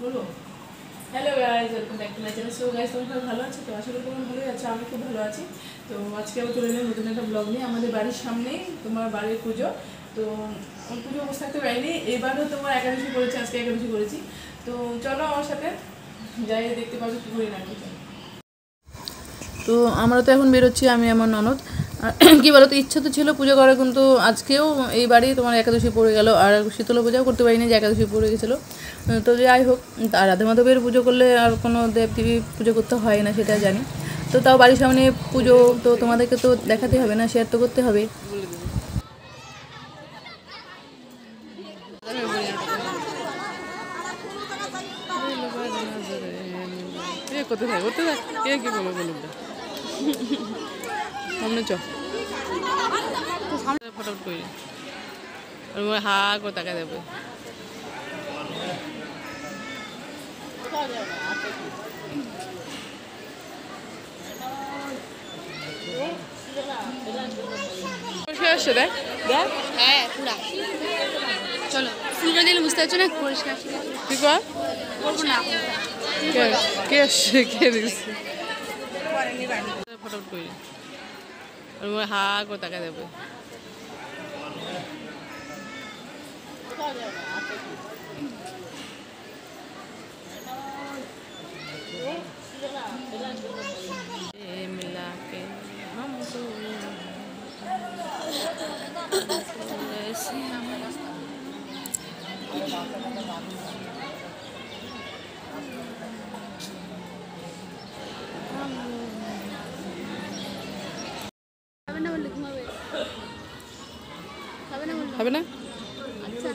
বলো। Hello guys, welcome back to my channel. So guys, তোমরা ভালো আছো তো? আশা করি তোমরা ভালোই আছো। আমি খুব ভালো আছি। তো আজকে আমি চলে এলাম নতুন একটা ব্লগ নিয়ে। আমাদের বাড়ির সামনেই তোমার বাড়ির পুজো। তো পুজো বসে থাকতে পারিনি। এবারও তোমার একাদশী করেছি, আজকে একাদশী করেছি। তো চলো আমার সাথে যাই, দেখতে পাবো কী করি না করি। তো আমরা তো এখন বেরোচ্ছি, আমি আমার ননদ। আর কী বলো তো, ইচ্ছা তো ছিল পুজো করার, কিন্তু আজকেও এই বাড়ি তোমার একাদশী পড়ে গেল। আর শীতলা পূজাও করতে পারিনি, যে একাদশী পড়ে গেছিলো। তো যাই হোক, আর রাধা মাধবের পুজো করলে আর কোনো দেবদেবী পুজো করতে হয় না, সেটা জানি। তো তাও বাড়ির সামনে পুজো, তো তোমাদেরকে তো দেখাতে হবে না, শেয়ার তো করতে হবে। কোথায় থাক করতে থাক, কে কী বলবো বলুন তো। সামনে চ, ফটোফট করি, হা করে তাকা দেবে। আসছে দেখ দেখ, হ্যাঁ পুরা চলো ফুলটা দিলে বুঝতে পারছো না পরিষ্কার কি কর করবো না কে আসছে, কে দিচ্ছে, ফটোফট করি, হা করে তাকা দেবে। मिला के हमको ऐसे হবে না। আচ্ছা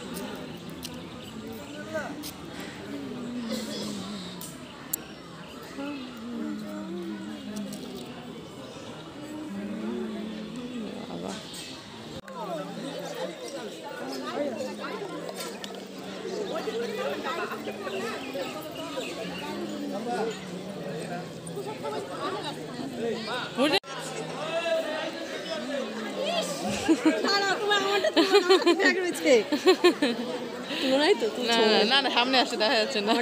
না না, সামনে আসছে, দেখা যাচ্ছে না।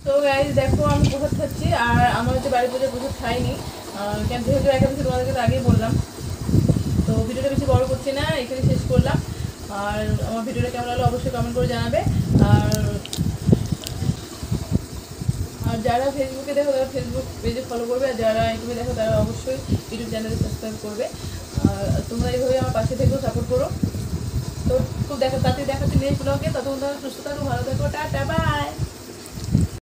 তো গাইজ দেখো, আমি প্রসাদ খাচ্ছি। আর আমার হচ্ছে বাড়ির পুজোর প্রসাদ খাইনি, কেন যেহেতু একাদশী তোমাদেরকে তো আগেই বললাম। তো ভিডিওটা বেশি বড় করছি না, এখানে শেষ করলাম। আর আমার ভিডিওটা কেমন লাগলো অবশ্যই কমেন্ট করে জানাবে। আর যারা ফেসবুকে দেখো তারা ফেসবুক পেজে ফলো করবে, আর যারা ইউটিউবে দেখো তারা অবশ্যই ইউটিউব চ্যানেলে সাবস্ক্রাইব করবে। আর তোমরা এইভাবে আমার পাশে থেকেও সাপোর্ট করো। তো খুব তাড়াতাড়ি দেখাচ্ছি নেক্সট ব্লগে। ততক্ষণ সুস্থ থাকো, ভালো থাকো, টাটা বাই।